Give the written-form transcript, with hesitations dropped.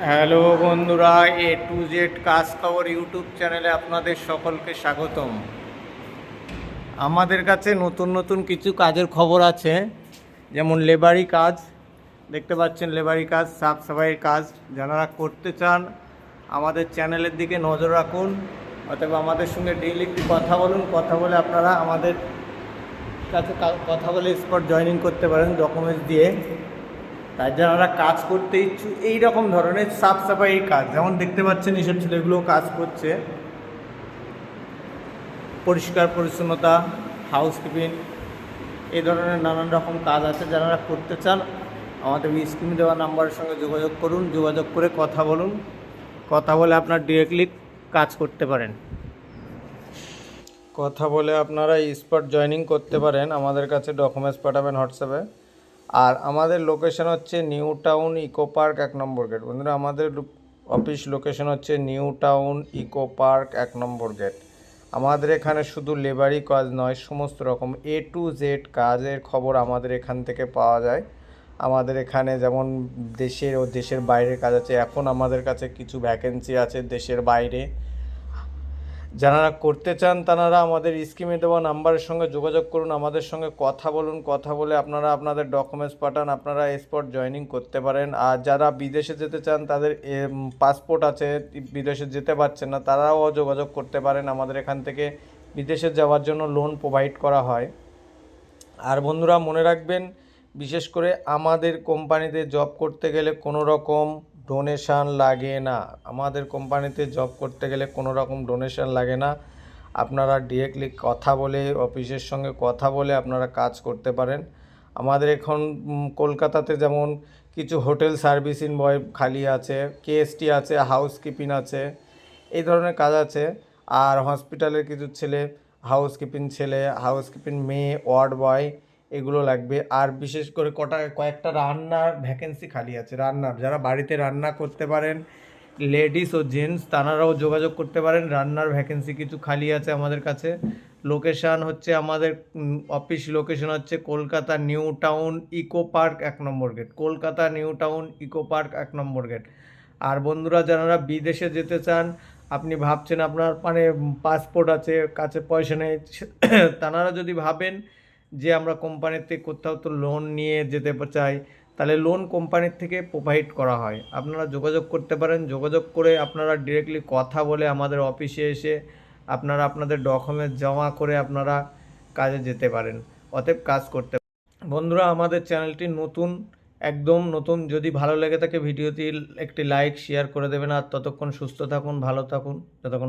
Hello বন্ধুরা, এ to Z কাজ খবর ইউটিউব চ্যানেলে আপনাদের সকলকে স্বাগতম। আমাদের কাছে নতুন নতুন কিছু কাজের খবর আছে, যেমন লেবারি কাজ দেখতে পাচ্ছেন। লেবারি কাজ, সাফ সাফাইয়ের কাজ যারা করতে চান আমাদের চ্যানেলের দিকে নজর রাখুন, অথবা আমাদের সঙ্গে ডেইলি একটু কথা বলুন। কথা বলে আপনারা আমাদের কাছে কথা বলে স্পট জয়েনিং করতে পারেন ডকুমেন্টস দিয়ে। তাই যারা কাজ করতে ইচ্ছুক এই রকম ধরনের সাফ সাফাইয়ের কাজ, যেমন দেখতে পাচ্ছেন এইসব ছেলেগুলো কাজ করছে, পরিষ্কার পরিচ্ছন্নতা, হাউসকিপিং, এই ধরনের নানান রকম কাজ আছে। যারা করতে চান আমাদের স্ক্রিনে দেওয়া নাম্বারের সঙ্গে যোগাযোগ করুন, যোগাযোগ করে কথা বলুন। কথা বলে আপনার ডিরেক্টলি কাজ করতে পারেন। কথা বলে আপনারা স্পট জয়েনিং করতে পারেন। আমাদের কাছে ডকুমেন্টস পাঠাবেন হোয়াটসঅ্যাপে। আর আমাদের লোকেশন হচ্ছে new town eco park 1 number gate. বন্ধুরা, আমাদের অফিস লোকেশন হচ্ছে new town eco park 1 number gate. আমাদের এখানে শুধু লেবারি কাজ নয়, সমস্ত রকম এ টু জেড কাজের খবর আমাদের এখান থেকে পাওয়া যায়। আমাদের এখানে যেমন দেশের ও দেশের বাইরের কাজ আছে। এখন আমাদের কাছে কিছু ভ্যাকেন্সি আছে দেশের বাইরে। যারা করতে চান তারা আমাদের স্ক্রিনে দেওয়া নাম্বারের সঙ্গে যোগাযোগ করুন, আমাদের সঙ্গে কথা বলুন। কথা বলে আপনারা আপনাদের ডকুমেন্টস পাঠান, আপনারা স্পট জয়েনিং করতে পারেন। আর যারা বিদেশে যেতে চান, তাদের পাসপোর্ট আছে, বিদেশে যেতে পারছেন না, তারাও যোগাযোগ করতে পারেন। আমাদের এখান থেকে বিদেশে যাওয়ার জন্য লোন প্রোভাইড করা হয়। আর বন্ধুরা, মনে রাখবেন, বিশেষ করে আমাদের কোম্পানিতে জব করতে গেলে কোনো রকম ডোনেশান লাগে না। আমাদের কোম্পানিতে জব করতে গেলে কোনো রকম ডোনেশান লাগে না। আপনারা ডিরেক্টলি কথা বলে, অফিসের সঙ্গে কথা বলে আপনারা কাজ করতে পারেন। আমাদের এখন কলকাতাতে যেমন কিছু হোটেল সার্ভিসিং বয় খালি আছে, কেএসটি আছে, হাউসকিপিং আছে, এই ধরনের কাজ আছে। আর হসপিটালের কিছু ছেলে, হাউসকিপিং ছেলে, হাউসকিপিং মেয়ে, ওয়ার্ড বয়, এগুলো লাগবে। আর বিশেষ করে কয়েকটা রান্নার ভ্যাকেন্সি খালি আছে। রান্নার, যারা বাড়িতে রান্না করতে পারেন, লেডিস ও জেন্টস, তারাও যোগাযোগ করতে পারেন। রান্নার ভ্যাকেন্সি কিছু খালি আছে আমাদের কাছে। লোকেশান হচ্ছে, আমাদের অফিস লোকেশন হচ্ছে Kolkata new town eco park 1 number gate. Kolkata new town eco park 1 number gate. আর বন্ধুরা, যারা বিদেশে যেতে চান, আপনি ভাবছেন আপনার মানে পাসপোর্ট আছে, কাছে পয়সা নেই, তারা যদি ভাবেন যে আমরা কোম্পানির থেকে কোথাও তো লোন নিয়ে যেতে চাই, তাহলে লোন কোম্পানির থেকে প্রোভাইড করা হয়। আপনারা যোগাযোগ করতে পারেন। যোগাযোগ করে আপনারা ডিরেক্টলি কথা বলে আমাদের অফিসে এসে আপনারা আপনাদের ডকুমেন্টস জমা করে আপনারা কাজে যেতে পারেন, অতএব কাজ করতে। বন্ধুরা, আমাদের চ্যানেলটি নতুন, একদম নতুন। যদি ভালো লেগে থাকে ভিডিওটি একটি লাইক শেয়ার করে দেবেন। আর ততক্ষণ সুস্থ থাকুন, ভালো থাকুন, যতক্ষণ